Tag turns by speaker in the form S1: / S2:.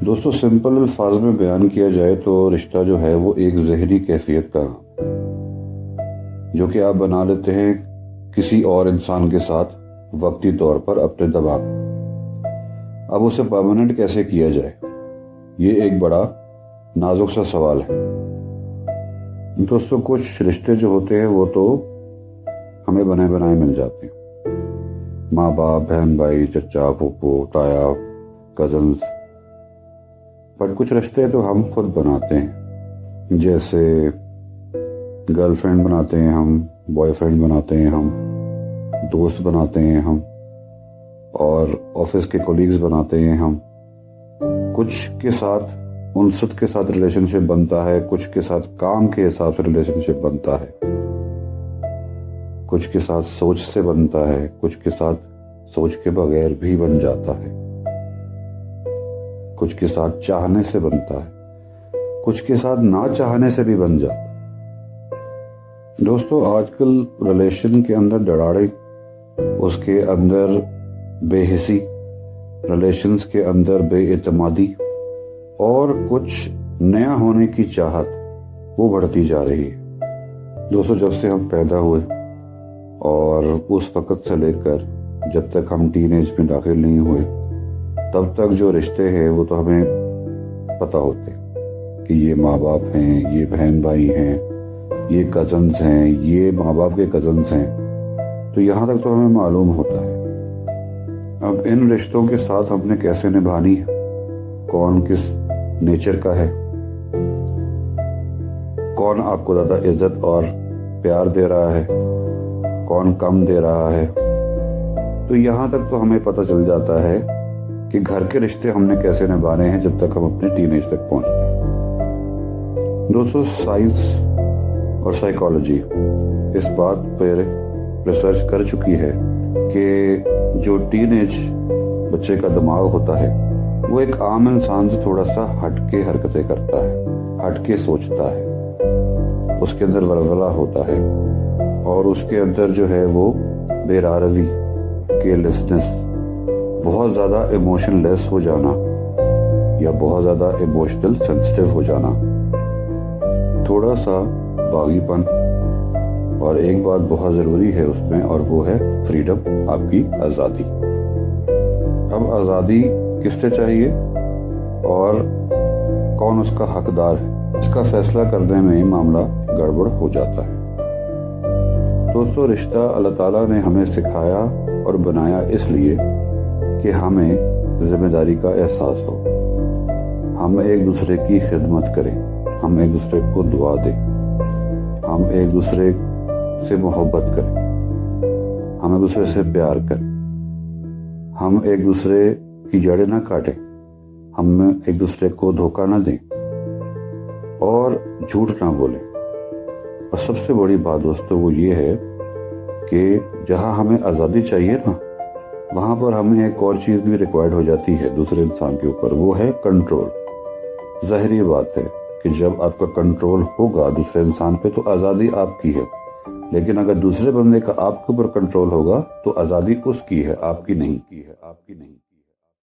S1: دوستو سمپل الفاظ میں بیان کیا جائے تو رشتہ جو ہے وہ ایک ذہنی کیفیت کا جو کہ آپ بنا لیتے ہیں کسی اور انسان کے ساتھ وقتی طور پر اپنے دباؤ۔ اب اسے پرماننٹ کیسے کیا جائے، یہ ایک بڑا نازک سا سوال ہے۔ دوستو کچھ رشتے جو ہوتے ہیں وہ تو ہمیں بنے بنائے مل جاتے ہیں، ماں باپ، بہن بھائی، چچا، پھوپھو، تایا، کزنز، پر کچھ رشتے تو ہم خود بناتے ہیں، جیسے گرل فرینڈ بناتے ہیں ہم، بوائے فرینڈ بناتے ہیں ہم، دوست بناتے ہیں ہم، اور آفس کے کولیگز بناتے ہیں ہم۔ کچھ کے ساتھ انست کے ساتھ ریلیشن شپ بنتا ہے، کچھ کے ساتھ کام کے حساب سے ریلیشن شپ بنتا ہے، کچھ کے ساتھ سوچ سے بنتا ہے، کچھ کے ساتھ سوچ کے بغیر بھی بن جاتا ہے، کچھ کے ساتھ چاہنے سے بنتا ہے، کچھ کے ساتھ نہ چاہنے سے بھی بن جاتا ہے۔ دوستو آج کل ریلیشن کے اندر دراڑیں، اس کے اندر بے حسی، ریلیشنز کے اندر بے اعتمادی اور کچھ نیا ہونے کی چاہت وہ بڑھتی جا رہی ہے۔ دوستو جب سے ہم پیدا ہوئے اور اس وقت سے لے کر جب تک ہم ٹین ایج میں داخل نہیں ہوئے تب تک جو رشتے ہیں وہ تو ہمیں پتہ ہوتے کہ یہ ماں باپ ہیں، یہ بہن بھائی ہیں، یہ کزنز ہیں، یہ ماں باپ کے کزنز ہیں، تو یہاں تک تو ہمیں معلوم ہوتا ہے۔ اب ان رشتوں کے ساتھ ہم نے کیسے نبھانی ہے، کون کس نیچر کا ہے، کون آپ کو زیادہ عزت اور پیار دے رہا ہے، کون کم دے رہا ہے، تو یہاں تک تو ہمیں پتہ چل جاتا ہے کہ گھر کے رشتے ہم نے کیسے نبھانے ہیں جب تک ہم اپنے ٹین ایج تک پہنچتے ہیں۔ دوستو سائنس اور سائیکالوجی اس بات پر ریسرچ کر چکی ہے کہ جو ٹین ایج بچے کا دماغ ہوتا ہے وہ ایک عام انسان سے تھوڑا سا ہٹ کے حرکتیں کرتا ہے، ہٹ کے سوچتا ہے، اس کے اندر ولولہ ہوتا ہے، اور اس کے اندر جو ہے وہ بے راروی، کیئرلیسنس، بہت زیادہ ایموشن لیس ہو جانا یا بہت زیادہ ایموشنل سینسٹیو ہو جانا، تھوڑا سا باغی پن، اور ایک بات بہت ضروری ہے اس میں، اور وہ ہے فریڈم، آپ کی آزادی۔ اب آزادی کس سے چاہیے اور کون اس کا حقدار ہے، اس کا فیصلہ کرنے میں معاملہ گڑبڑ ہو جاتا ہے۔ دوستو رشتہ اللہ تعالیٰ نے ہمیں سکھایا اور بنایا اس لیے کہ ہمیں ذمہ داری کا احساس ہو، ہم ایک دوسرے کی خدمت کریں، ہم ایک دوسرے کو دعا دیں، ہم ایک دوسرے سے محبت کریں، ہم ایک دوسرے سے پیار کریں، ہم ایک دوسرے کی جڑیں نہ کاٹیں، ہم ایک دوسرے کو دھوکہ نہ دیں اور جھوٹ نہ بولیں۔ اور سب سے بڑی بات دوستو وہ یہ ہے کہ جہاں ہمیں آزادی چاہیے نا، وہاں پر ہمیں ایک اور چیز بھی ریکوائرڈ ہو جاتی ہے دوسرے انسان کے اوپر، وہ ہے کنٹرول۔ ظاہری بات ہے کہ جب آپ کا کنٹرول ہوگا دوسرے انسان پہ تو آزادی آپ کی ہے، لیکن اگر دوسرے بندے کا آپ کے اوپر کنٹرول ہوگا تو آزادی اس کی ہے، آپ کی نہیں۔